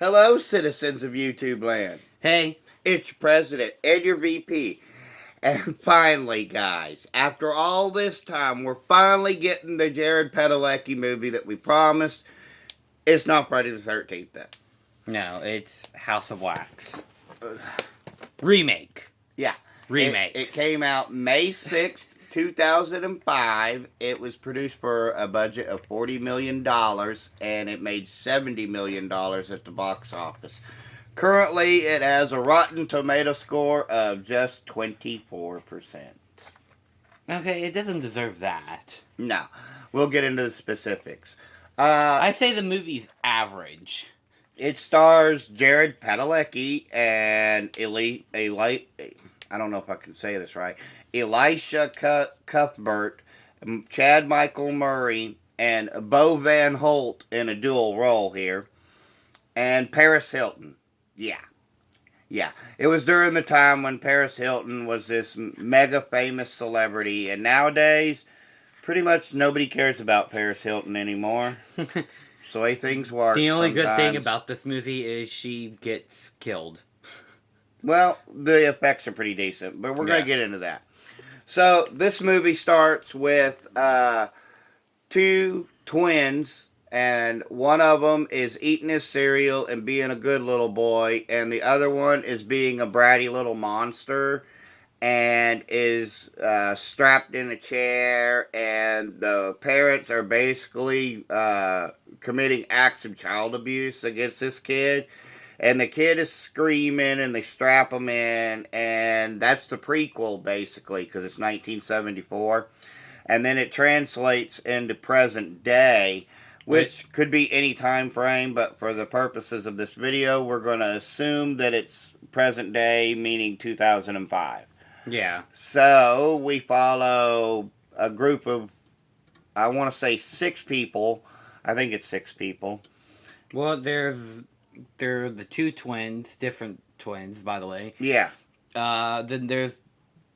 Hello, citizens of YouTube land. Hey. It's your president and your VP. And finally, guys, after all this time, we're finally getting the Jared Padalecki movie that we promised. It's not Friday the 13th, though. No, it's House of Wax. Remake. Yeah. Remake. It came out May 6th, 2005. It was produced for a budget of $40 million, and it made $70 million at the box office. Currently, it has a Rotten Tomato score of just 24%. Okay, it doesn't deserve that. No. We'll get into the specifics. I say the movie's average. It stars Jared Padalecki and I don't know if I can say this right. Elisha Cuthbert, Chad Michael Murray, and Bo Van Holt in a dual role here. And Paris Hilton. Yeah. It was during the time when Paris Hilton was this mega famous celebrity. And nowadays, pretty much nobody cares about Paris Hilton anymore. It's the way things work. The only good thing about this movie is she gets killed. Well, the effects are pretty decent, but we're going to get into that. So, this movie starts with two twins, and one of them is eating his cereal and being a good little boy, and the other one is being a bratty little monster and is strapped in a chair, and the parents are basically committing acts of child abuse against this kid. And the kid is screaming, and they strap him in, and that's the prequel, basically, because it's 1974. And then it translates into present day, which could be any time frame, but for the purposes of this video, we're going to assume that it's present day, meaning 2005. Yeah. So, we follow a group of, I want to say 6 people. I think it's 6 people. Well, they're the two twins, different twins, by the way. Yeah. Then there's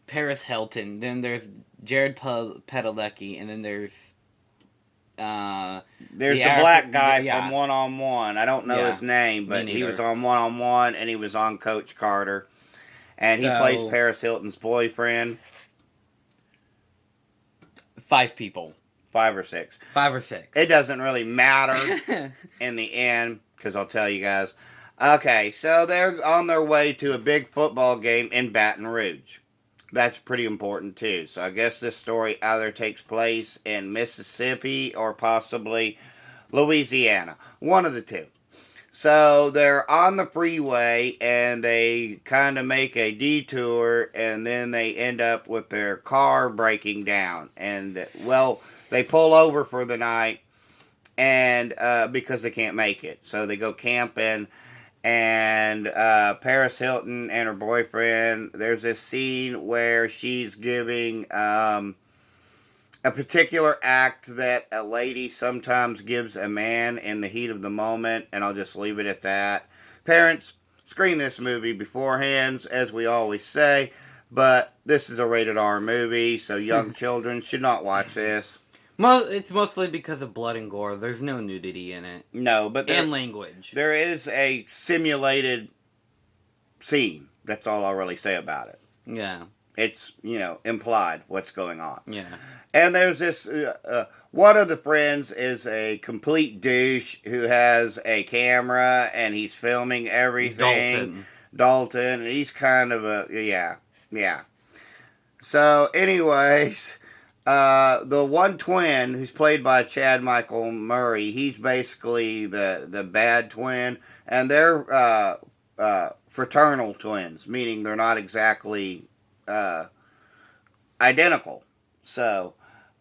Paris Hilton. Then there's Jared Padalecki, and then there's the black guy from One-on-One. I don't know his name, but he was on One-on-One, and he was on Coach Carter. And he plays Paris Hilton's boyfriend. 5 people. 5 or 6. 5 or 6. It doesn't really matter in the end, because I'll tell you guys. Okay, so they're on their way to a big football game in Baton Rouge. That's pretty important, too. So I guess this story either takes place in Mississippi or possibly Louisiana. One of the two. So they're on the freeway, and they kind of make a detour, and then they end up with their car breaking down. And, well, they pull over for the night, and because they can't make it. So they go camping, and Paris Hilton and her boyfriend, there's this scene where she's giving a particular act that a lady sometimes gives a man in the heat of the moment, and I'll just leave it at that. Parents, screen this movie beforehand, as we always say, but this is a rated R movie, so young children should not watch this. It's mostly because of blood and gore. There's no nudity in it. No, but and language. There is a simulated scene. That's all I'll really say about it. Yeah. It's, implied what's going on. Yeah. And there's this, one of the friends is a complete douche who has a camera and he's filming everything. Dalton. And he's kind of yeah. So, anyways, the one twin who's played by Chad Michael Murray, he's basically the bad twin. And they're fraternal twins, meaning they're not exactly identical. So,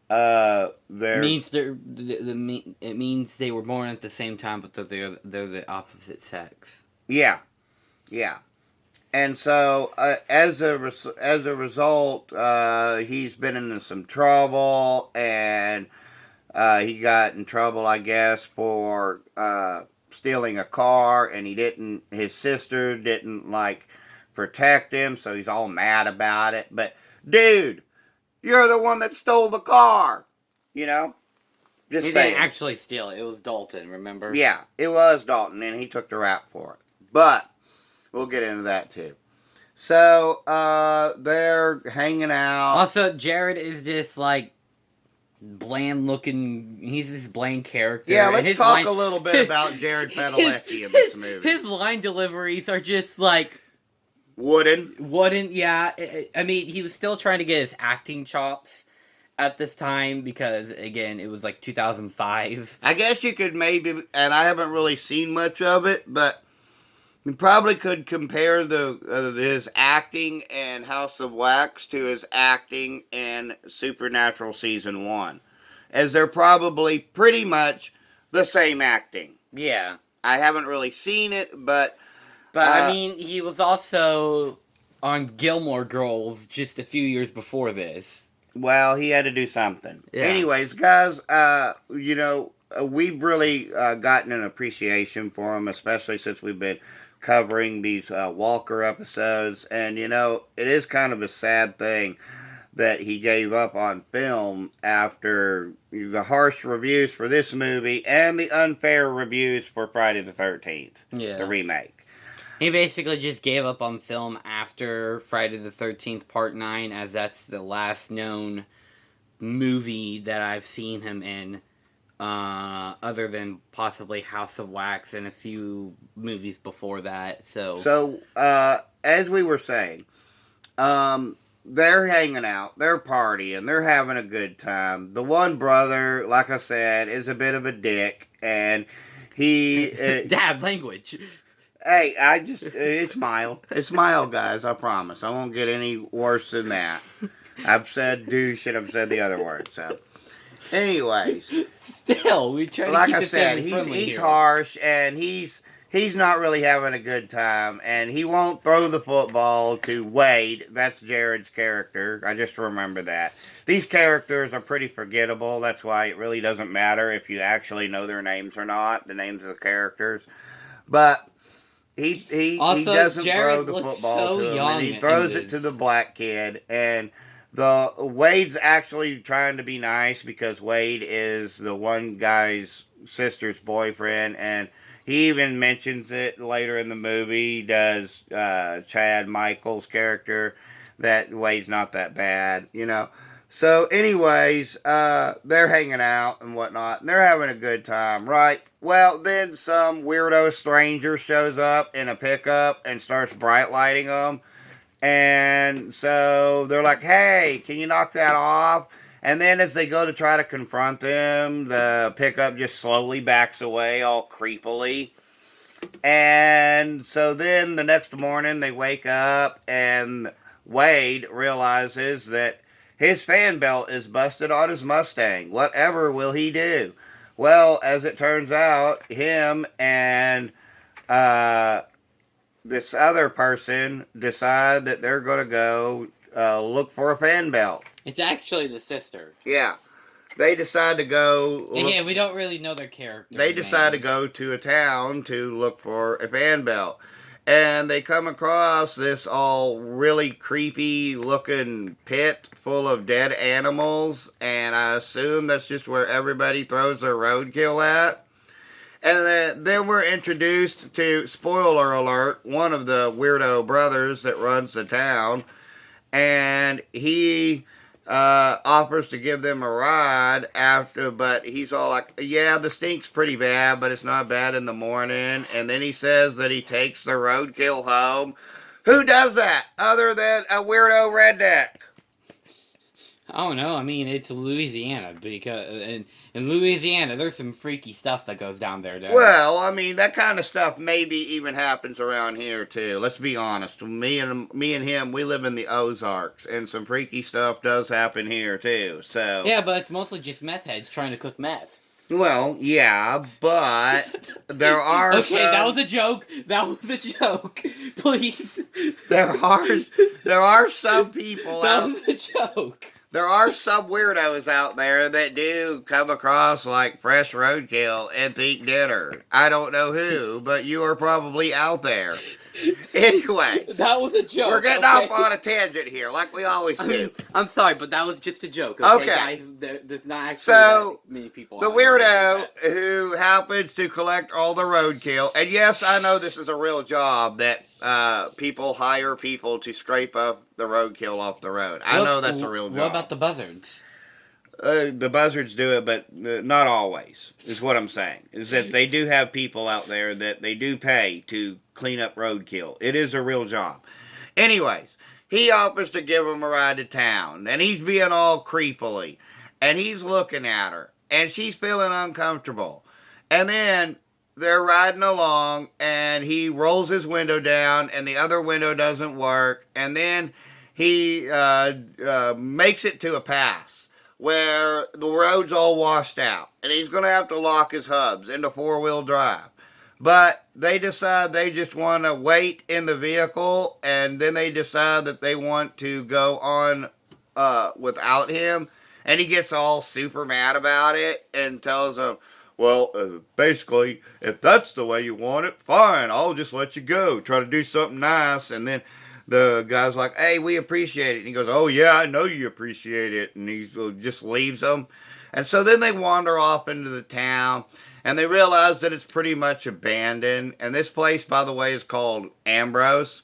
it means they were born at the same time, but they're the opposite sex. Yeah. And so, as a result, he's been into some trouble, and he got in trouble, I guess, for stealing a car, and his sister didn't protect him, so he's all mad about it. But dude, you're the one that stole the car, Just He saying. didn't actually steal it. It was Dalton, remember? Yeah, it was Dalton, and he took the rap for it. But we'll get into that too. So they're hanging out. Also, Jared is this like bland looking. He's this bland character. Yeah, and let's his talk a little bit about Jared Padalecki in this movie. His line deliveries are just like Wooden. Yeah. I mean, he was still trying to get his acting chops at this time because, again, it was like 2005. I guess you could maybe, and I haven't really seen much of it, but you probably could compare his acting in House of Wax to his acting in Supernatural Season 1. As they're probably pretty much the same acting. Yeah. I haven't really seen it, but... I mean, he was also on Gilmore Girls just a few years before this. Well, he had to do something. Yeah. Anyways, guys, we've really gotten an appreciation for him, especially since we've been covering these Walker episodes. And, it is kind of a sad thing that he gave up on film after the harsh reviews for this movie and the unfair reviews for Friday the 13th, the remake. He basically just gave up on film after Friday the 13th Part 9, as that's the last known movie that I've seen him in, other than possibly House of Wax and a few movies before that. So as we were saying, they're hanging out, they're partying, they're having a good time. The one brother, like I said, is a bit of a dick, and he... Dad, language! Hey, it's mild. It's mild, guys, I promise. I won't get any worse than that. I've said douche and I've said the other word, so. Anyways. Still, we try to like keep I it said, family-friendly he's here. harsh, and he's not really having a good time, and he won't throw the football to Wade. That's Jared's character. I just remember that. These characters are pretty forgettable. That's why it really doesn't matter if you actually know their names or not, the names of the characters. But... He doesn't Jared throw the football so to him, young and he throws it to the black kid. And Wade's actually trying to be nice because Wade is the one guy's sister's boyfriend, and he even mentions it later in the movie. Does Chad Michaels' character that Wade's not that bad, So, anyways, they're hanging out and whatnot, and they're having a good time, right? Well, then some weirdo stranger shows up in a pickup and starts bright lighting them. And so they're like, hey, can you knock that off? And then as they go to try to confront them, the pickup just slowly backs away all creepily. And so then the next morning they wake up and Wade realizes that his fan belt is busted on his Mustang. Whatever will he do? Well, as it turns out, him and this other person decide that they're going to go look for a fan belt. It's actually the sister. Yeah. They decide to go... Again, we don't really know their character. They decide to go to a town to look for a fan belt. And they come across this all really creepy looking pit full of dead animals. And I assume that's just where everybody throws their roadkill at. And then we're introduced to, spoiler alert, one of the weirdo brothers that runs the town. And he offers to give them a ride after, but he's all like, yeah, the stink's pretty bad, but it's not bad in the morning. And then he says that he takes the roadkill home. Who does that other than a weirdo redneck? I don't know. I mean, it's Louisiana, because in Louisiana, there's some freaky stuff that goes down there. Well, I mean, that kind of stuff maybe even happens around here too. Let's be honest. Me and him, we live in the Ozarks, and some freaky stuff does happen here too. So yeah, but it's mostly just meth heads trying to cook meth. Well, yeah, but there are okay, that was a joke. That was a joke. Please. There are some people That was a joke. there are some weirdos out there that do come across like fresh roadkill and think dinner. I don't know who, but you are probably out there. Anyway, That was a joke. we're getting off on a tangent here, like we always do. I'm sorry, but that was just a joke. Okay. Guys, there's not actually So, that many people. the out there weirdo that do who happens to collect all the roadkill, and yes, I know this is a real job that people hire people to scrape up the roadkill off the road. I know that's a real job. What about the buzzards? The buzzards do it, but not always, is what I'm saying. Is that they do have people out there that they do pay to clean up roadkill. It is a real job. Anyways, he offers to give him a ride to town, and he's being all creepily, and he's looking at her, and she's feeling uncomfortable. And then they're riding along, and he rolls his window down, and the other window doesn't work, and then he makes it to a pass where the road's all washed out, and he's going to have to lock his hubs into four-wheel drive. But they decide they just want to wait in the vehicle, and then they decide that they want to go on without him, and he gets all super mad about it and tells them, well, basically, if that's the way you want it, fine, I'll just let you go. Try to do something nice, and then the guy's like, hey, we appreciate it. And he goes, oh, yeah, I know you appreciate it. And he just leaves them. And so then they wander off into the town, and they realize that it's pretty much abandoned. And this place, by the way, is called Ambrose.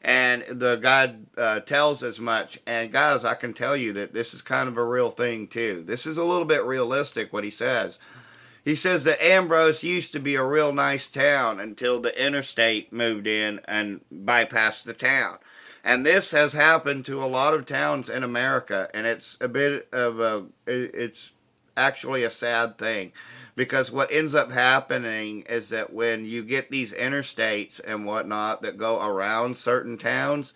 And the guy tells as much. And guys, I can tell you that this is kind of a real thing, too. This is a little bit realistic, what he says. He says that Ambrose used to be a real nice town until the interstate moved in and bypassed the town. And this has happened to a lot of towns in America, and it's a bit of it's actually a sad thing. Because what ends up happening is that when you get these interstates and whatnot that go around certain towns,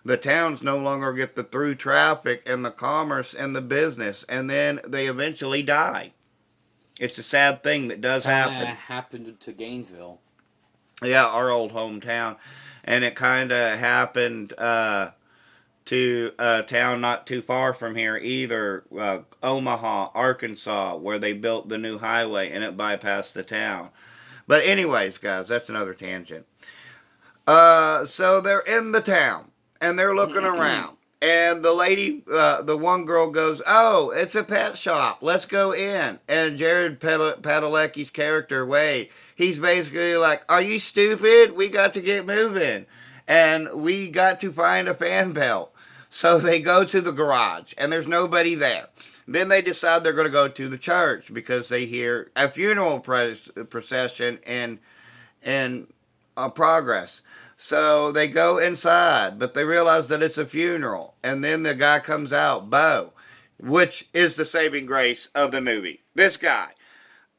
the towns no longer get the through traffic and the commerce and the business, and then they eventually die. It's a sad thing that does happen. Happened to Gainesville. Yeah, our old hometown. And it kind of happened to a town not too far from here either, Omaha, Arkansas, where they built the new highway and it bypassed the town. But anyways, guys, that's another tangent. So they're in the town and they're looking around. And the lady, the one girl goes, oh, it's a pet shop. Let's go in. And Jared Padalecki's character, Wade, he's basically like, are you stupid? We got to get moving. And we got to find a fan belt. So they go to the garage, and there's nobody there. Then they decide they're going to go to the church because they hear a funeral procession in progress. So they go inside, but they realize that it's a funeral. And then the guy comes out, Bo, which is the saving grace of the movie. This guy,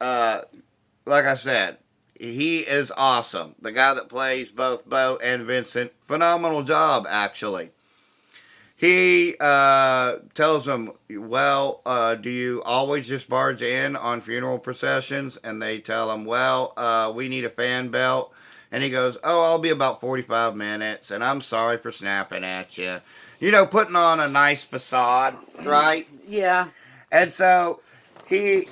like I said, he is awesome. The guy that plays both Bo and Vincent, phenomenal job, actually. He tells them, well, do you always just barge in on funeral processions? And they tell him, well, we need a fan belt. And he goes, oh, I'll be about 45 minutes, and I'm sorry for snapping at you. You know, putting on a nice facade, right? Yeah. And so they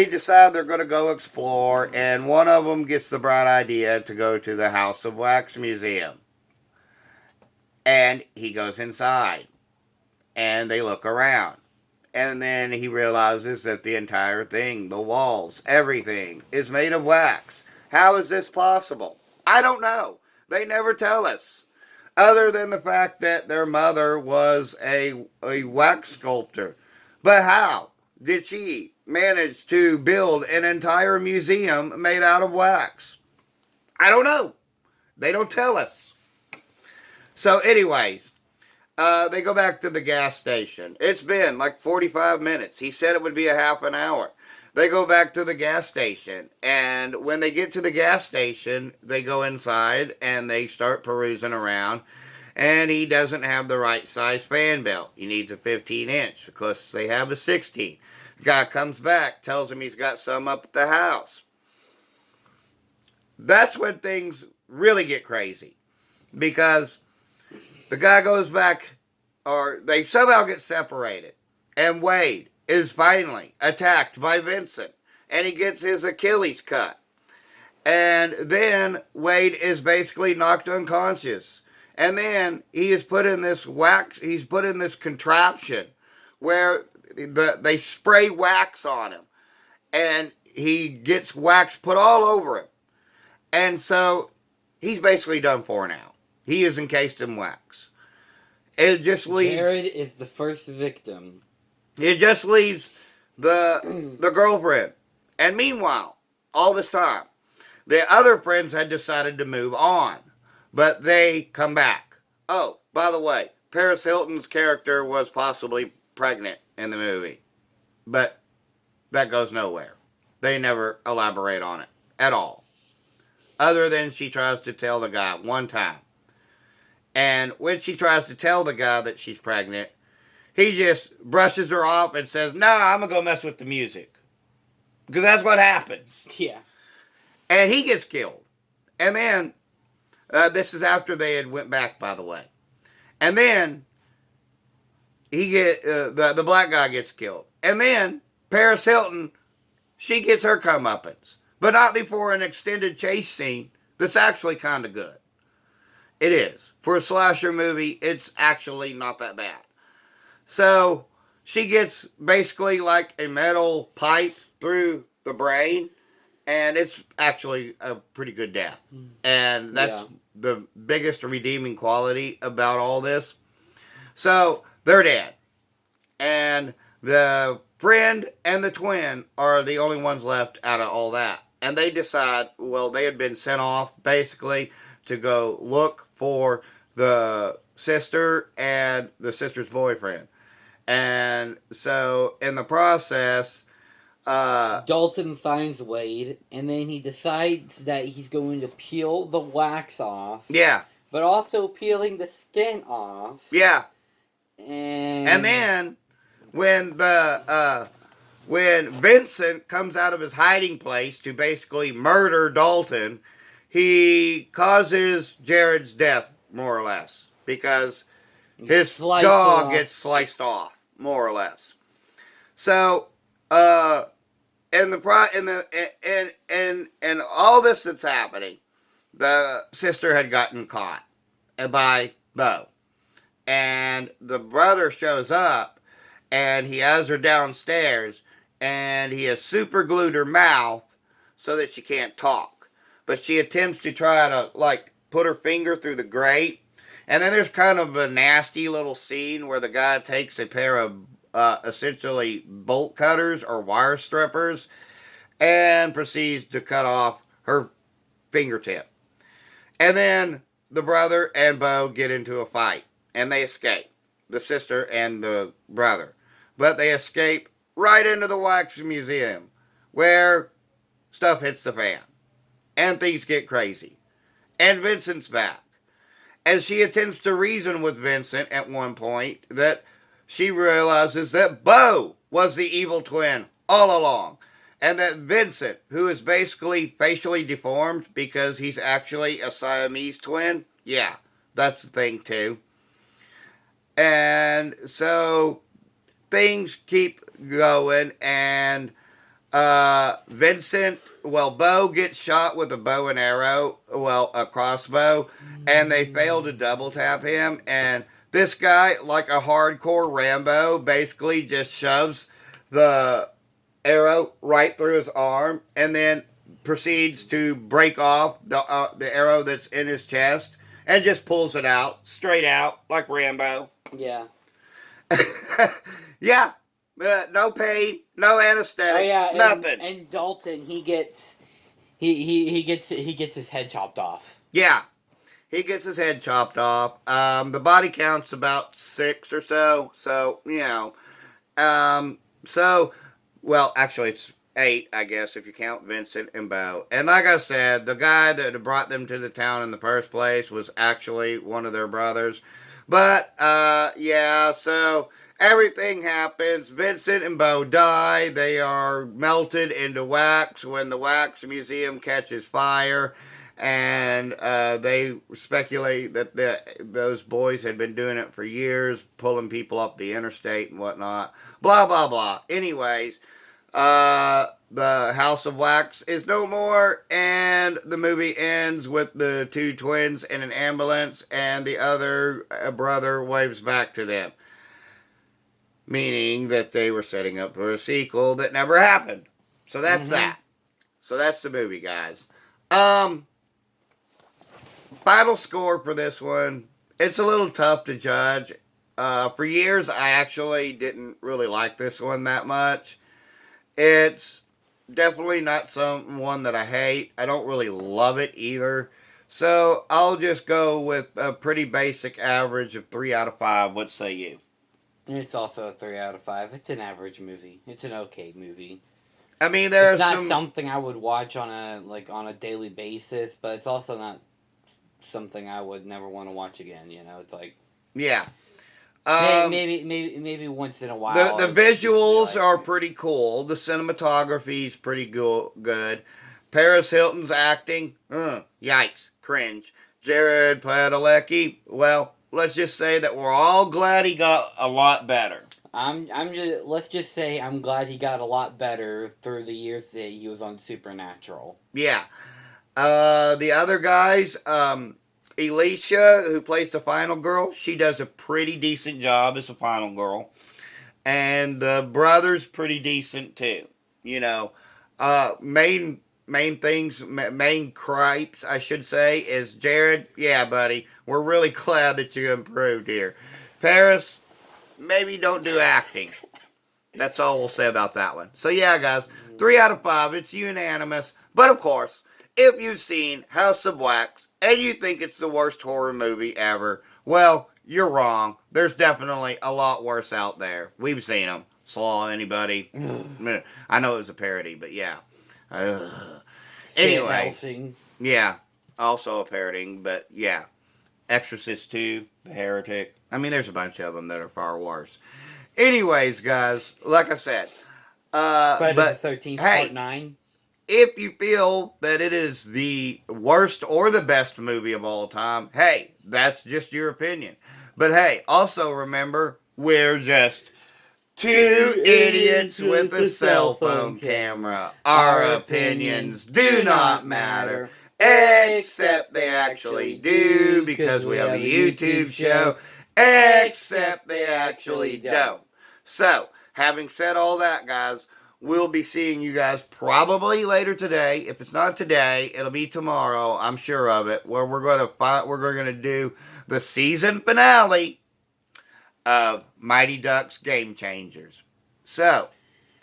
decide they're going to go explore, and one of them gets the bright idea to go to the House of Wax Museum. And he goes inside, and they look around. And then he realizes that the entire thing, the walls, everything, is made of wax. How is this possible? I don't know. They never tell us. Other than the fact that their mother was a wax sculptor. But how did she manage to build an entire museum made out of wax? I don't know. They don't tell us. So anyways, they go back to the gas station. It's been like 45 minutes. He said it would be a half an hour. They go back to the gas station, and when they get to the gas station, they go inside, and they start perusing around, and he doesn't have the right size fan belt. He needs a 15-inch, because they have a 16. The guy comes back, tells him he's got some up at the house. That's when things really get crazy, because the guy goes back, or they somehow get separated. And Wade is finally attacked by Vincent. And he gets his Achilles cut. And then Wade is basically knocked unconscious. And then he is put in this he's put in this contraption where they spray wax on him. And he gets wax put all over him. And so he's basically done for now. He is encased in wax. It just leaves... Jared is the first victim. It just leaves the girlfriend. And meanwhile, all this time, the other friends had decided to move on. But they come back. Oh, by the way, Paris Hilton's character was possibly pregnant in the movie. But that goes nowhere. They never elaborate on it at all. Other than she tries to tell the guy one time. And when she tries to tell the guy that she's pregnant, he just brushes her off and says, "No, I'm going to go mess with the music." Because that's what happens. Yeah. And he gets killed. And then, this is after they had went back, by the way. And then, the black guy gets killed. And then, Paris Hilton, she gets her comeuppance. But not before an extended chase scene that's actually kind of good. It is. For a slasher movie, it's actually not that bad. So, she gets basically like a metal pipe through the brain, and it's actually a pretty good death. And that's the biggest redeeming quality about all this. So, they're dead. And the friend and the twin are the only ones left out of all that. And they decide, well, they had been sent off basically to go look for the sister and the sister's boyfriend. And so in the process, Dalton finds Wade, and then he decides that he's going to peel the wax off. Yeah. But also peeling the skin off. Yeah. And then when when Vincent comes out of his hiding place to basically murder Dalton, he causes Jared's death, more or less, because his dog gets sliced off, more or less. So, and all this that's happening, the sister had gotten caught by Bo, and the brother shows up, and he has her downstairs, and he has super glued her mouth so that she can't talk. But she attempts to try to, like, put her finger through the grate. And then there's kind of a nasty little scene where the guy takes a pair of, essentially, bolt cutters or wire strippers and proceeds to cut off her fingertip. And then the brother and Bo get into a fight. And they escape. The sister and the brother. But they escape right into the wax museum, where stuff hits the fan. And things get crazy. And Vincent's back. As she attempts to reason with Vincent at one point, that she realizes that Bo was the evil twin all along. And that Vincent, who is basically facially deformed because he's actually a Siamese twin, yeah, that's the thing too. And so things keep going, and Vincent, Bo gets shot with a bow and arrow, a crossbow, and they fail to double tap him, and this guy, like a hardcore Rambo, basically just shoves the arrow right through his arm, and then proceeds to break off the arrow that's in his chest, and just pulls it out, straight out, like Rambo. Yeah. Yeah. No pain, no anesthetic, nothing. And Dalton, he gets his head chopped off. Yeah, he gets his head chopped off. The body count's about 6 or so. So actually it's 8, I guess, if you count Vincent and Bo. And like I said, the guy that brought them to the town in the first place was actually one of their brothers. But so everything happens. Vincent and Bo die. They are melted into wax when the wax museum catches fire. And they speculate that those boys had been doing it for years, pulling people up the interstate and whatnot. Blah, blah, blah. Anyways, the House of Wax is no more, and the movie ends with the two twins in an ambulance, and the other brother waves back to them, meaning that they were setting up for a sequel that never happened. So that's that. So that's the movie, guys. Final score for this one. It's a little tough to judge. For years, I actually didn't really like this one that much. It's definitely not one that I hate. I don't really love it either. So I'll just go with a pretty basic average of 3 out of 5. What say you? It's also a 3 out of 5. It's an average movie. It's an okay movie. I mean, there's it's not something I would watch on a daily basis, but it's also not something I would never want to watch again. You know, it's like yeah. Maybe once in a while. The visuals are pretty cool. The cinematography is pretty good. Paris Hilton's acting, yikes, cringe. Jared Padalecki, well, let's just say that we're all glad he got a lot better. Let's just say I'm glad he got a lot better through the years that he was on Supernatural. Yeah. The other guys, Alicia, who plays the final girl, she does a pretty decent job as the final girl. And the brother's pretty decent too. You know, main gripes, I should say, is Jared, yeah, buddy, we're really glad that you improved here. Paris, maybe don't do acting. That's all we'll say about that one. So yeah, guys, 3 out of 5, it's unanimous. But of course, if you've seen House of Wax and you think it's the worst horror movie ever, well, you're wrong. There's definitely a lot worse out there. We've seen them. Slaw anybody? I know it was a parody, but yeah. Anyway, yeah, also a parodying, but yeah. Exorcist 2, The Heretic. I mean, there's a bunch of them that are far worse. Anyways, guys, like I said, Friday the 13th, Part 9. If you feel that it is the worst or the best movie of all time, hey, that's just your opinion. But hey, also remember, we're just two idiots with a cell phone camera. Our opinions do not matter, except they actually do, because we have a YouTube show, except they actually don't. So, having said all that, guys, we'll be seeing you guys probably later today. If it's not today, it'll be tomorrow. I'm sure of it. Where we're going to do the season finale of Mighty Ducks Game Changers. So,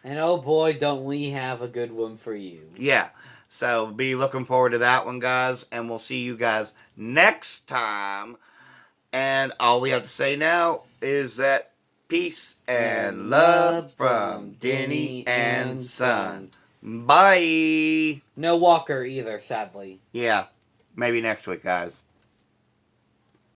and oh boy, don't we have a good one for you. Yeah. So, be looking forward to that one, guys. And we'll see you guys next time. And all we have to say now is that peace and love from Denny and Son. Bye. No Walker either, sadly. Yeah. Maybe next week, guys.